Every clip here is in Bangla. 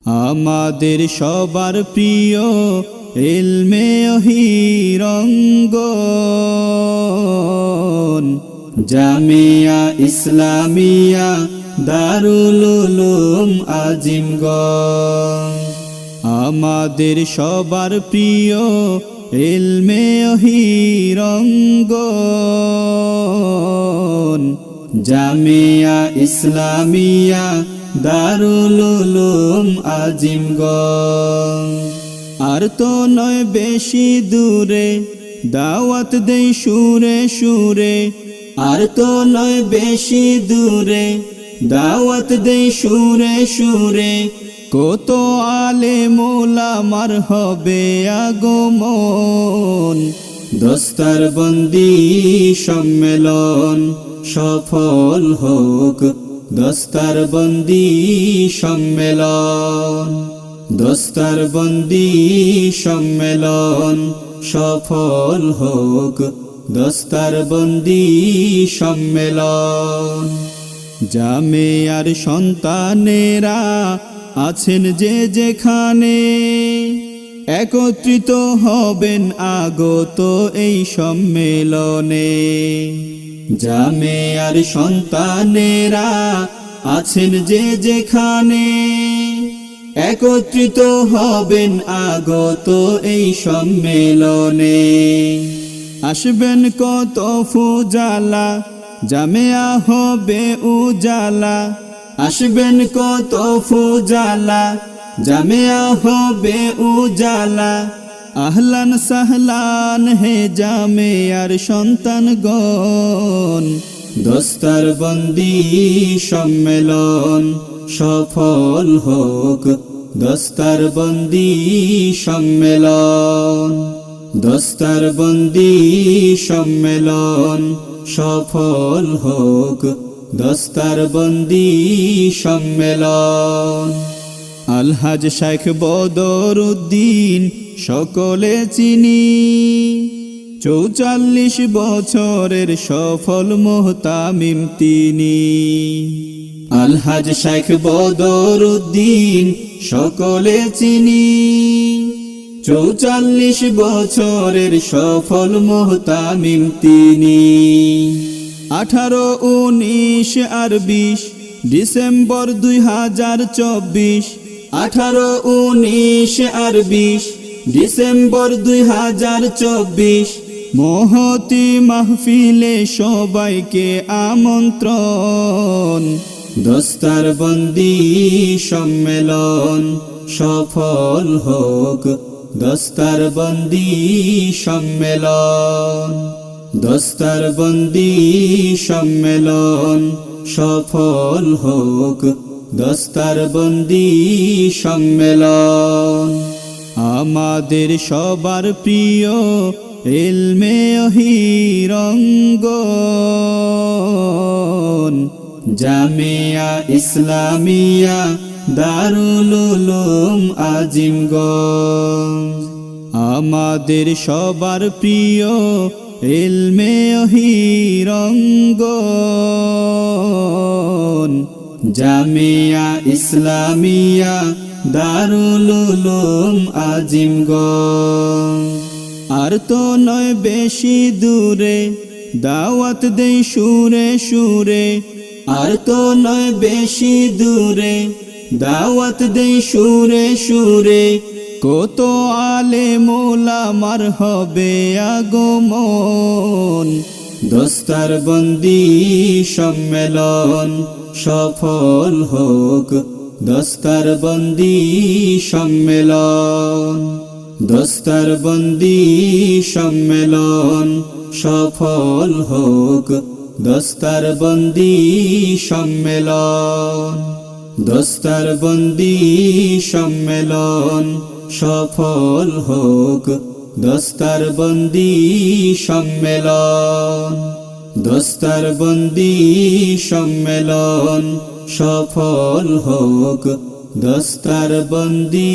আমাদের সবার প্রিয় ইলমে অহিরঙ্গন জামিয়া ইসলামিয়া দারুল উলুম আজিমগঞ্জ। আমাদের সবার প্রিয় ইলমে অহিরঙ্গন জামিয়া ইসলামিয়া দারুল উলুম আজিমগঞ্জ। আর তো নয় বেশি দূরে দাওয়াত দেই সুরে সুরে, আর তো নয় বেশি দূরে দাওয়াত দেই সুরে সুরে। কত আলেম ওলামার হবে আগমন, দস্তরবন্দি সম্মেলন সফল হোক। দস্তরবন্দি সম্মেলন, দস্তরবন্দি সম্মেলন সফল হোক। দস্তরবন্দি সম্মেলন। জামিয়ার সন্তানেরা আছেন যে যেখানে, একত্রিত হবেন আগত এই সম্মেলনে। জামিয়ার সন্তানেরা আছেন যে যেখানে, একত্রিত হবেন আগত এই সম্মেলনে। আসবেন কত ফুজালা, জামিয়া হবে উজালা। আসবেন কত ফুজালা, জামিয়া হবে উজালা। আহলান সাহলান হে জামিয়ার সন্তানগণ, দস্তরবন্দি সম্মেলন সফল হোক। দস্তরবন্দি সম্মেলন, দস্তরবন্দি সম্মেলন সফল হোক। দস্তরবন্দি সম্মেলন। আলহাজ শেখ বদরউদ্দিন সকলে চিনি, ৪৪ বছরের সফল মুহতামিম তিনি। আলহাজ শেখ বদরউদ্দিন সকলে চিনি, ৪৪ বছরের সফল মুহতামিম তিনি। ১৮, ১৯ আর ২০ ডিসেম্বর ২০২৪। ১৮, ১৯ আর ২০ ডিসেম্বর ২০২৪। মহতি মাহফিলে সবাইকে আমন্ত্রণ, দস্তরবন্দি সম্মেলন সফল হোক। দস্তরবন্দি সম্মেলন, দস্তরবন্দি সম্মেলন সফল হোক। দস্তরবন্দি সম্মেলন। আমাদের সবার প্রিয় ইলমে অহিরঙ্গন জামিয়া ইসলামিয়া দারুল উলুম আজিমগঞ্জ। আমাদের সবার প্রিয় ইলমে অহিরঙ্গন জামিয়া ইসলামিয়া দারুল উলুম আজিমগঞ্জ। আর তো নয় বেশি দূরে দাওয়াত দেই সুরে সুরে, আর তো নয় বেশি দূরে দাওয়াত দেই সুরে সুরে। কত আলেম ওলামার হবে আগমন, দস্তরবন্দি সম্মেলন সফল হোক। দস্তরবন্দি সম্মেলন, দস্তরবন্দি সম্মেলন সফল হোক। দস্তরবন্দি সম্মেলন, দস্তরবন্দি সম্মেলন সফল হোক। দস্তরবন্দি সম্মেলন, দস্তরবন্দি সম্মেলন সফল হোক। দস্তরবন্দি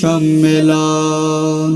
সম্মেলন।